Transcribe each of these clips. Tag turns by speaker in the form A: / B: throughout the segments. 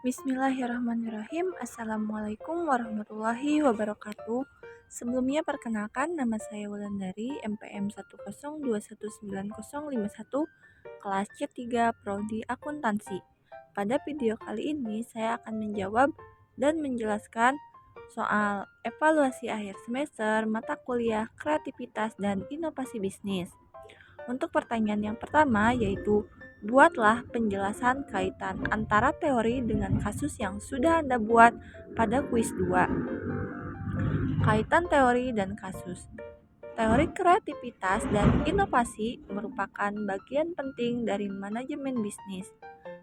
A: Bismillahirrahmanirrahim. Assalamualaikum warahmatullahi wabarakatuh. Sebelumnya perkenalkan, nama saya Wulandari, MPM 1021951 kelas C3 Prodi Akuntansi. Pada video kali ini saya akan menjawab dan menjelaskan soal evaluasi akhir semester mata kuliah kreativitas dan inovasi bisnis. Untuk pertanyaan yang pertama yaitu, buatlah penjelasan kaitan antara teori dengan kasus yang sudah Anda buat pada kuis 2. Kaitan teori dan kasus. Teori kreativitas dan inovasi merupakan bagian penting dari manajemen bisnis,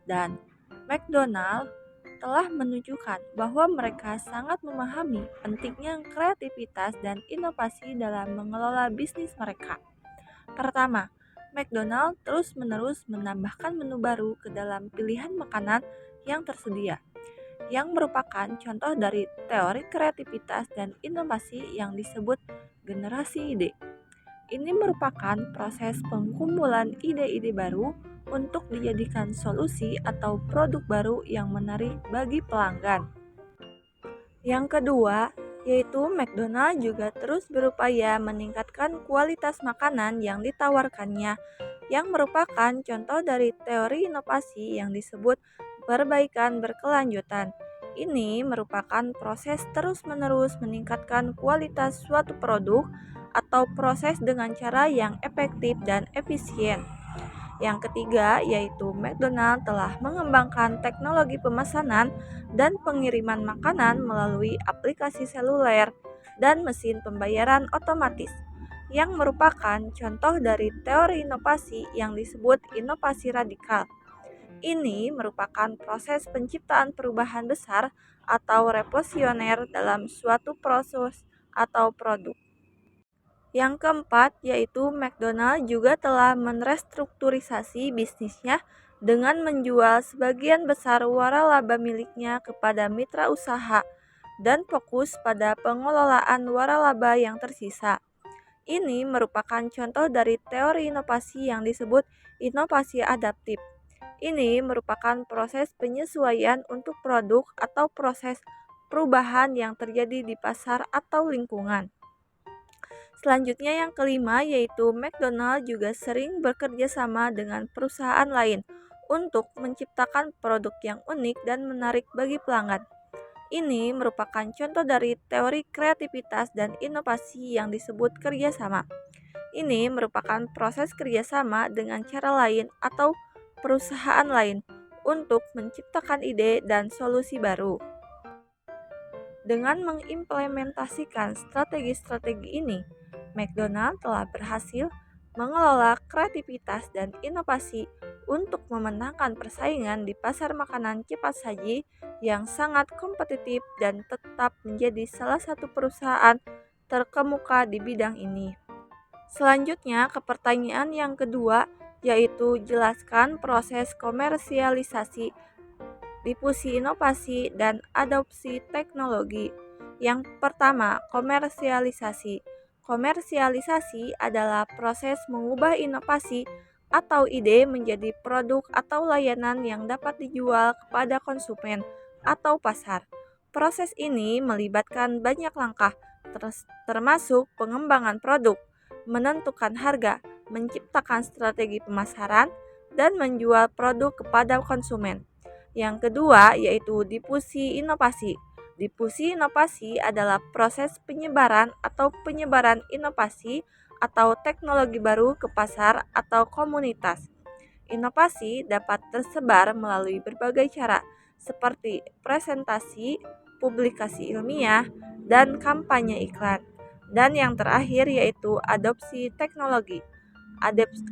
A: dan McDonald telah menunjukkan bahwa mereka sangat memahami pentingnya kreativitas dan inovasi dalam mengelola bisnis mereka. Pertama, McDonald terus-menerus menambahkan menu baru ke dalam pilihan makanan yang tersedia, yang merupakan contoh dari teori kreativitas dan inovasi yang disebut generasi ide. Ini merupakan proses pengumpulan ide-ide baru untuk dijadikan solusi atau produk baru yang menarik bagi pelanggan. Yang kedua, yaitu McDonald juga terus berupaya meningkatkan kualitas makanan yang ditawarkannya, yang merupakan contoh dari teori inovasi yang disebut perbaikan berkelanjutan. Ini merupakan proses terus-menerus meningkatkan kualitas suatu produk atau proses dengan cara yang efektif dan efisien. Yang ketiga, yaitu McDonald telah mengembangkan teknologi pemesanan dan pengiriman makanan melalui aplikasi seluler dan mesin pembayaran otomatis, yang merupakan contoh dari teori inovasi yang disebut inovasi radikal. Ini merupakan proses penciptaan perubahan besar atau revolusioner dalam suatu proses atau produk. Yang keempat, yaitu McDonald juga telah merestrukturisasi bisnisnya dengan menjual sebagian besar waralaba miliknya kepada mitra usaha dan fokus pada pengelolaan waralaba yang tersisa. Ini merupakan contoh dari teori inovasi yang disebut inovasi adaptif. Ini merupakan proses penyesuaian untuk produk atau proses perubahan yang terjadi di pasar atau lingkungan. Selanjutnya yang kelima, yaitu McDonald juga sering bekerja sama dengan perusahaan lain untuk menciptakan produk yang unik dan menarik bagi pelanggan. Ini merupakan contoh dari teori kreativitas dan inovasi yang disebut kerjasama. Ini merupakan proses kerjasama dengan cara lain atau perusahaan lain untuk menciptakan ide dan solusi baru. Dengan mengimplementasikan strategi-strategi ini, McDonald telah berhasil mengelola kreativitas dan inovasi untuk memenangkan persaingan di pasar makanan cepat saji yang sangat kompetitif dan tetap menjadi salah satu perusahaan terkemuka di bidang ini. Selanjutnya ke pertanyaan yang kedua, yaitu jelaskan proses komersialisasi, difusi inovasi, dan adopsi teknologi. Yang pertama, komersialisasi. Komersialisasi adalah proses mengubah inovasi atau ide menjadi produk atau layanan yang dapat dijual kepada konsumen atau pasar. Proses ini melibatkan banyak langkah, termasuk pengembangan produk, menentukan harga, menciptakan strategi pemasaran, dan menjual produk kepada konsumen. Yang kedua, yaitu difusi inovasi. Difusi inovasi adalah proses penyebaran inovasi atau teknologi baru ke pasar atau komunitas. Inovasi dapat tersebar melalui berbagai cara, seperti presentasi, publikasi ilmiah, dan kampanye iklan. Dan yang terakhir yaitu adopsi teknologi.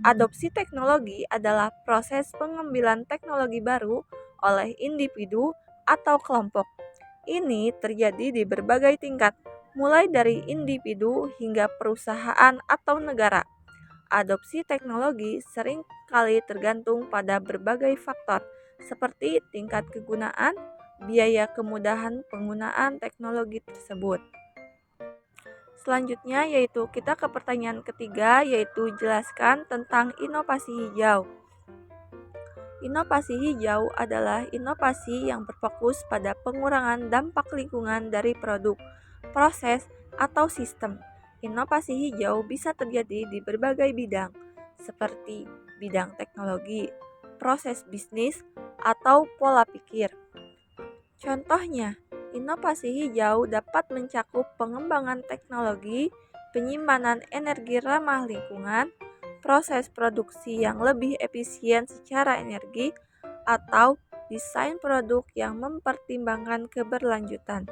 A: Adopsi teknologi adalah proses pengambilan teknologi baru oleh individu atau kelompok. Ini terjadi di berbagai tingkat, mulai dari individu hingga perusahaan atau negara. Adopsi teknologi sering kali tergantung pada berbagai faktor, seperti tingkat kegunaan, biaya kemudahan penggunaan teknologi tersebut. Selanjutnya yaitu kita ke pertanyaan ketiga, yaitu jelaskan tentang inovasi hijau. Inovasi hijau adalah inovasi yang berfokus pada pengurangan dampak lingkungan dari produk, proses, atau sistem. Inovasi hijau bisa terjadi di berbagai bidang, seperti bidang teknologi, proses bisnis, atau pola pikir. Contohnya, inovasi hijau dapat mencakup pengembangan teknologi, penyimpanan energi ramah lingkungan, proses produksi yang lebih efisien secara energi, atau desain produk yang mempertimbangkan keberlanjutan.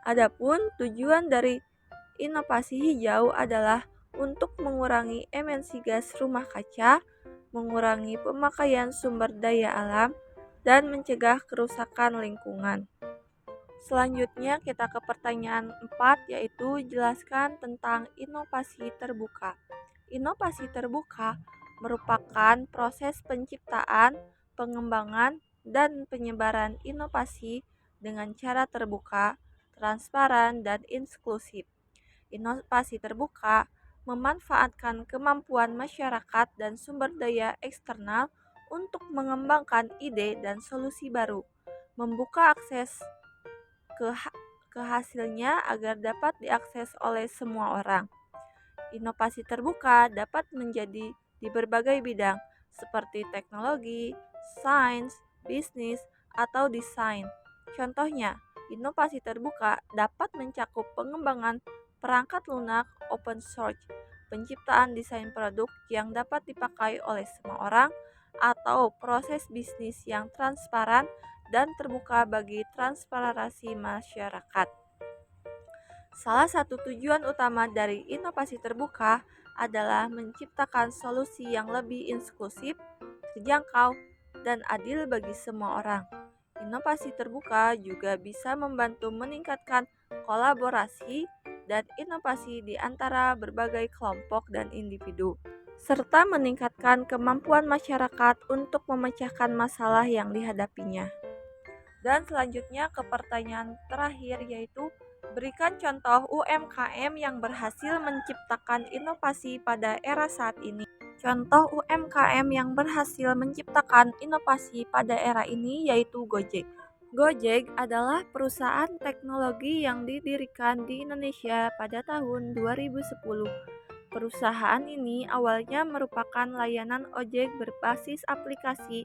A: Adapun tujuan dari inovasi hijau adalah untuk mengurangi emisi gas rumah kaca, mengurangi pemakaian sumber daya alam, dan mencegah kerusakan lingkungan. Selanjutnya kita ke pertanyaan 4, yaitu jelaskan tentang inovasi terbuka. Inovasi terbuka merupakan proses penciptaan, pengembangan, dan penyebaran inovasi dengan cara terbuka, transparan, dan inklusif. Inovasi terbuka memanfaatkan kemampuan masyarakat dan sumber daya eksternal untuk mengembangkan ide dan solusi baru, membuka akses ke, ke hasilnya agar dapat diakses oleh semua orang. Inovasi terbuka dapat menjadi di berbagai bidang seperti teknologi, sains, bisnis, atau desain. Contohnya, inovasi terbuka dapat mencakup pengembangan perangkat lunak open source, penciptaan desain produk yang dapat dipakai oleh semua orang, atau proses bisnis yang transparan dan terbuka bagi transparansi masyarakat. Salah satu tujuan utama dari inovasi terbuka adalah menciptakan solusi yang lebih inklusif, terjangkau, dan adil bagi semua orang. Inovasi terbuka juga bisa membantu meningkatkan kolaborasi dan inovasi di antara berbagai kelompok dan individu, serta meningkatkan kemampuan masyarakat untuk memecahkan masalah yang dihadapinya. Dan selanjutnya ke pertanyaan terakhir, yaitu berikan contoh UMKM yang berhasil menciptakan inovasi pada era saat ini. Contoh UMKM yang berhasil menciptakan inovasi pada era ini yaitu Gojek. Gojek adalah perusahaan teknologi yang didirikan di Indonesia pada tahun 2010. Perusahaan ini awalnya merupakan layanan ojek berbasis aplikasi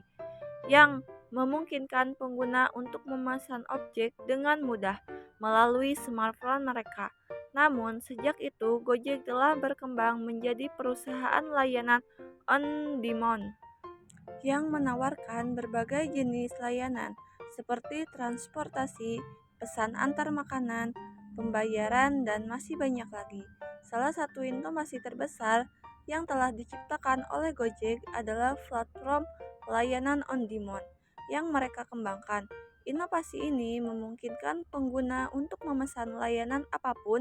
A: yang memungkinkan pengguna untuk memesan objek dengan mudah melalui smartphone mereka. Namun, sejak itu Gojek telah berkembang menjadi perusahaan layanan on-demand yang menawarkan berbagai jenis layanan seperti transportasi, pesan antar makanan, pembayaran, dan masih banyak lagi. Salah satu inovasi terbesar yang telah diciptakan oleh Gojek adalah platform layanan on-demand yang mereka kembangkan. Inovasi ini memungkinkan pengguna untuk memesan layanan apapun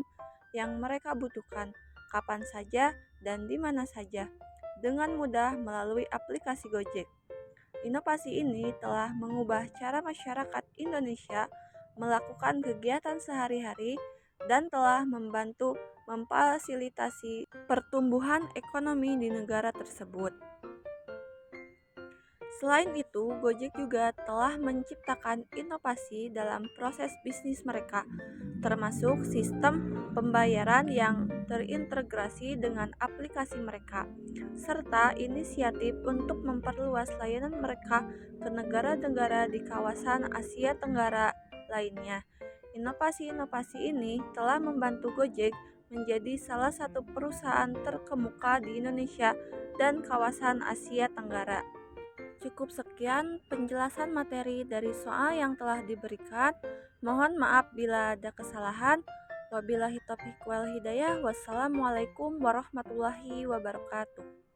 A: yang mereka butuhkan, kapan saja dan di mana saja, dengan mudah melalui aplikasi Gojek. Inovasi ini telah mengubah cara masyarakat Indonesia melakukan kegiatan sehari-hari dan telah membantu memfasilitasi pertumbuhan ekonomi di negara tersebut. Selain itu, Gojek juga telah menciptakan inovasi dalam proses bisnis mereka, termasuk sistem pembayaran yang terintegrasi dengan aplikasi mereka, serta inisiatif untuk memperluas layanan mereka ke negara-negara di kawasan Asia Tenggara lainnya. Inovasi-inovasi ini telah membantu Gojek menjadi salah satu perusahaan terkemuka di Indonesia dan kawasan Asia Tenggara. Cukup sekian penjelasan materi dari soal yang telah diberikan. Mohon maaf bila ada kesalahan. Wabillahi taufiq wal hidayah. Wassalamualaikum warahmatullahi wabarakatuh.